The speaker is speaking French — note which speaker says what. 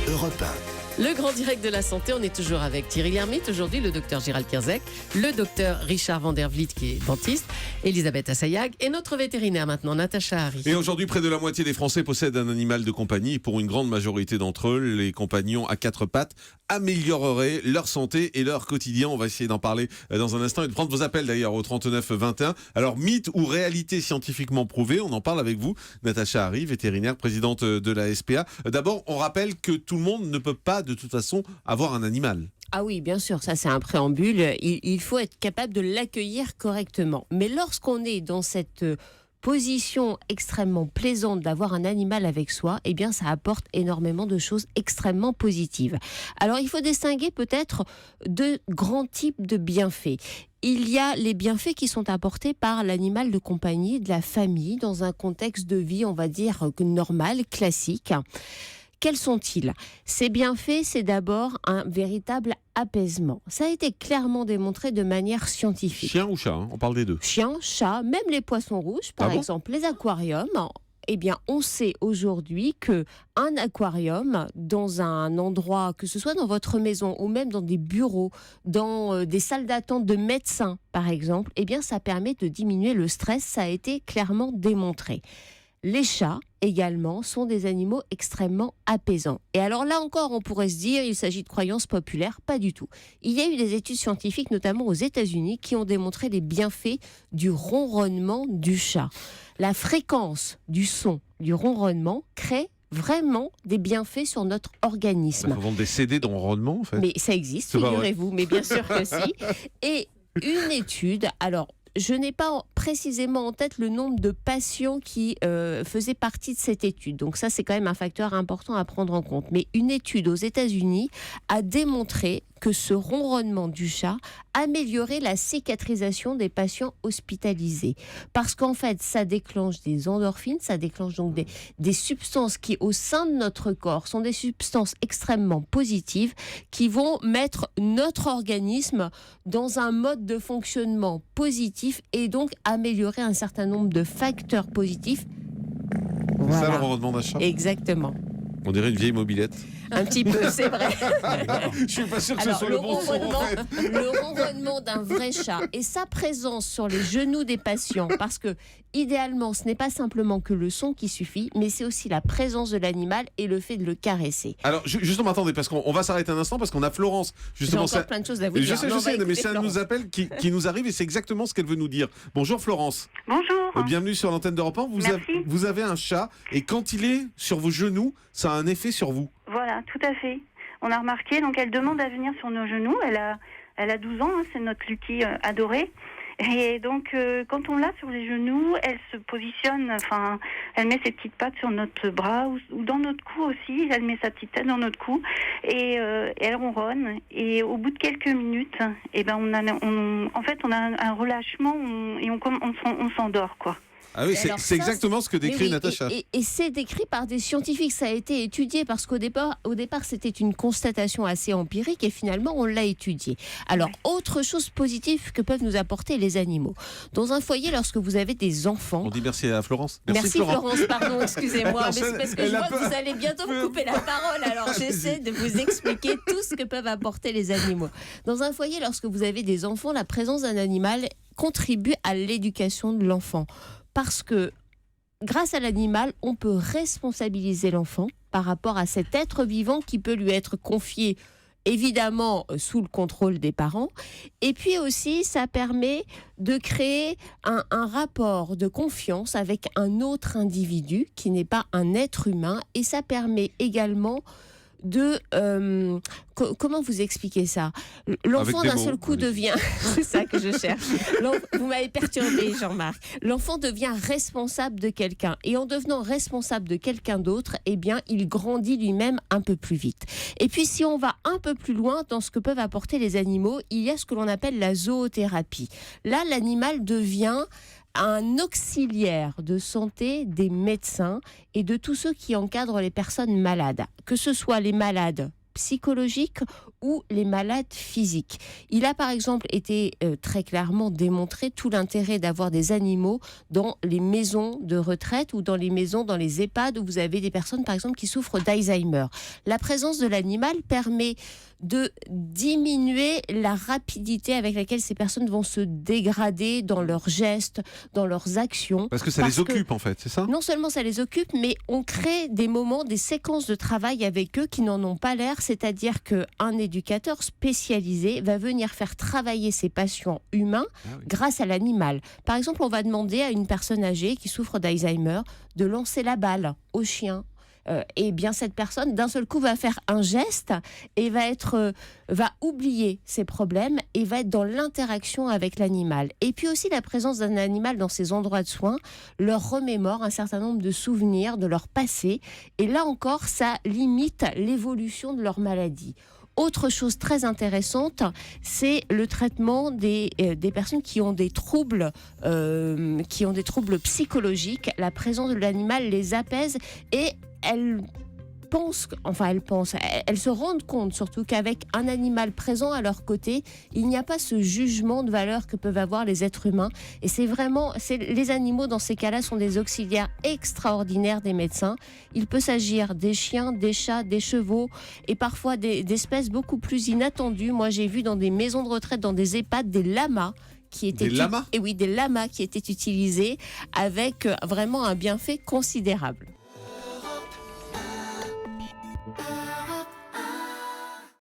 Speaker 1: Europe 1.
Speaker 2: Le grand direct de la santé, on est toujours avec Thierry Lhermitte, aujourd'hui le docteur Gérald Kierzek, le docteur Richard Van der Vliet qui est dentiste, Elisabeth Assayag et notre vétérinaire maintenant, Natacha Harry.
Speaker 3: Et aujourd'hui, près de la moitié des Français possèdent un animal de compagnie. Et pour une grande majorité d'entre eux, les compagnons à quatre pattes amélioreraient leur santé et leur quotidien. On va essayer d'en parler dans un instant et de prendre vos appels d'ailleurs au 39 21. Alors, mythe ou réalité scientifiquement prouvée, on en parle avec vous, Natacha Harry, vétérinaire, présidente de la SPA. D'abord, on rappelle que tout le monde ne peut pas de toute façon avoir un animal.
Speaker 2: Ah oui, bien sûr, ça c'est un préambule. Il faut être capable de l'accueillir correctement. Mais lorsqu'on est dans cette position extrêmement plaisante d'avoir un animal avec soi, eh bien ça apporte énormément de choses extrêmement positives. Alors il faut distinguer peut-être deux grands types de bienfaits. Il y a les bienfaits qui sont apportés par l'animal de compagnie, de la famille, dans un contexte de vie, on va dire, normal, classique. Quels sont-ils ? Ces bienfaits, c'est d'abord un véritable apaisement. Ça a été clairement démontré de manière scientifique.
Speaker 3: Chien ou chat, on parle des deux.
Speaker 2: Chien, chat, même les poissons rouges, par exemple, les aquariums. Eh bien, on sait aujourd'hui qu'un aquarium, dans un endroit, que ce soit dans votre maison ou même dans des bureaux, dans des salles d'attente de médecins, par exemple, eh bien, ça permet de diminuer le stress. Ça a été clairement démontré. Les chats, également, sont des animaux extrêmement apaisants. Et alors là encore, on pourrait se dire il s'agit de croyances populaires. Pas du tout. Il y a eu des études scientifiques, notamment aux États-Unis, qui ont démontré les bienfaits du ronronnement du chat. La fréquence du son du ronronnement crée vraiment des bienfaits sur notre organisme.
Speaker 3: Il faut vendre des CD de ronronnement, en fait.
Speaker 2: Mais ça existe, figurez-vous, mais bien sûr que si. Et une étude, alors... Je n'ai pas précisément en tête le nombre de patients qui faisaient partie de cette étude. Donc ça, c'est quand même un facteur important à prendre en compte. Mais une étude aux États-Unis a démontré que ce ronronnement du chat améliorait la cicatrisation des patients hospitalisés. Parce qu'en fait, ça déclenche des endorphines, ça déclenche donc des substances qui, au sein de notre corps, sont des substances extrêmement positives qui vont mettre notre organisme dans un mode de fonctionnement positif et donc améliorer un certain nombre de facteurs positifs.
Speaker 3: Voilà. Ça, le ronronnement d'un chat ?
Speaker 2: Exactement.
Speaker 3: On dirait une vieille mobilette.
Speaker 2: Un petit peu, c'est vrai.
Speaker 3: Je suis pas sûr que ce soit le bon son.
Speaker 2: Le ronronnement d'un vrai chat et sa présence sur les genoux des patients, parce que idéalement, ce n'est pas simplement que le son qui suffit, mais c'est aussi la présence de l'animal et le fait de le caresser.
Speaker 3: Alors, justement, attendez, parce qu'on va s'arrêter un instant, parce qu'on a Florence. Justement,
Speaker 2: j'ai encore plein de choses à vous dire.
Speaker 3: Je sais, mais ça nous appelle qui nous arrive et c'est exactement ce qu'elle veut nous dire. Bonjour Florence.
Speaker 4: Bonjour.
Speaker 3: Bienvenue sur l'antenne d'Europe 1. Vous avez un chat et quand il est sur vos genoux, ça a un effet sur vous.
Speaker 4: Voilà, tout à fait. On a remarqué, donc elle demande à venir sur nos genoux. Elle a 12 ans, hein, c'est notre Lucky adorée. Et donc, quand on l'a sur les genoux, elle se positionne, enfin, elle met ses petites pattes sur notre bras ou dans notre cou aussi. Elle met sa petite tête dans notre cou et elle ronronne. Et au bout de quelques minutes, eh ben, on a un relâchement et on s'endort, quoi.
Speaker 3: Ah oui, c'est exactement ce que décrit Natacha.
Speaker 2: Et c'est décrit par des scientifiques, ça a été étudié parce qu'au départ c'était une constatation assez empirique et finalement on l'a étudié. Alors, autre chose positive que peuvent nous apporter les animaux. Dans un foyer, lorsque vous avez des enfants...
Speaker 3: On dit merci à Florence.
Speaker 2: Merci Florence, pardon, excusez-moi, mais c'est parce que je vois que vous allez bientôt me couper la parole, alors j'essaie de vous expliquer tout ce que peuvent apporter les animaux. Dans un foyer, lorsque vous avez des enfants, la présence d'un animal contribue à l'éducation de l'enfant. Parce que grâce à l'animal, on peut responsabiliser l'enfant par rapport à cet être vivant qui peut lui être confié, évidemment, sous le contrôle des parents. Et puis aussi, ça permet de créer un rapport de confiance avec un autre individu qui n'est pas un être humain. Et ça permet également de... comment vous expliquer ça ? L'enfant d'un seul coup devient... C'est ça que je cherche. Vous m'avez perturbé, Jean-Marc. L'enfant devient responsable de quelqu'un. Et en devenant responsable de quelqu'un d'autre, eh bien, il grandit lui-même un peu plus vite. Et puis, si on va un peu plus loin dans ce que peuvent apporter les animaux, il y a ce que l'on appelle la zoothérapie. Là, l'animal devient un auxiliaire de santé des médecins et de tous ceux qui encadrent les personnes malades, que ce soit les malades psychologiques ou les malades physiques. Il a par exemple été très clairement démontré tout l'intérêt d'avoir des animaux dans les maisons de retraite ou dans les EHPAD où vous avez des personnes par exemple qui souffrent d'Alzheimer. La présence de l'animal permet de diminuer la rapidité avec laquelle ces personnes vont se dégrader dans leurs gestes, dans leurs actions.
Speaker 3: Parce que ça les occupe en fait, c'est ça ?
Speaker 2: Non seulement ça les occupe, mais on crée des moments, des séquences de travail avec eux qui n'en ont pas l'air, c'est-à-dire qu'un éducateur spécialisé va venir faire travailler ses patients humains grâce à l'animal. Par exemple, on va demander à une personne âgée qui souffre d'Alzheimer de lancer la balle au chien. Et bien cette personne d'un seul coup va faire un geste et va oublier ses problèmes et va être dans l'interaction avec l'animal. Et puis aussi la présence d'un animal dans ces endroits de soins leur remémore un certain nombre de souvenirs de leur passé et là encore ça limite l'évolution de leur maladie. Autre chose très intéressante, c'est le traitement des personnes qui ont des troubles psychologiques. La présence de l'animal les apaise et elles se rendent compte surtout qu'avec un animal présent à leur côté, il n'y a pas ce jugement de valeur que peuvent avoir les êtres humains. Et les animaux dans ces cas-là sont des auxiliaires extraordinaires des médecins. Il peut s'agir des chiens, des chats, des chevaux et parfois d'espèces beaucoup plus inattendues. Moi, j'ai vu dans des maisons de retraite, dans des EHPAD, des lamas.
Speaker 3: Des lamas ?
Speaker 2: Et oui, des lamas qui étaient utilisés avec vraiment un bienfait considérable.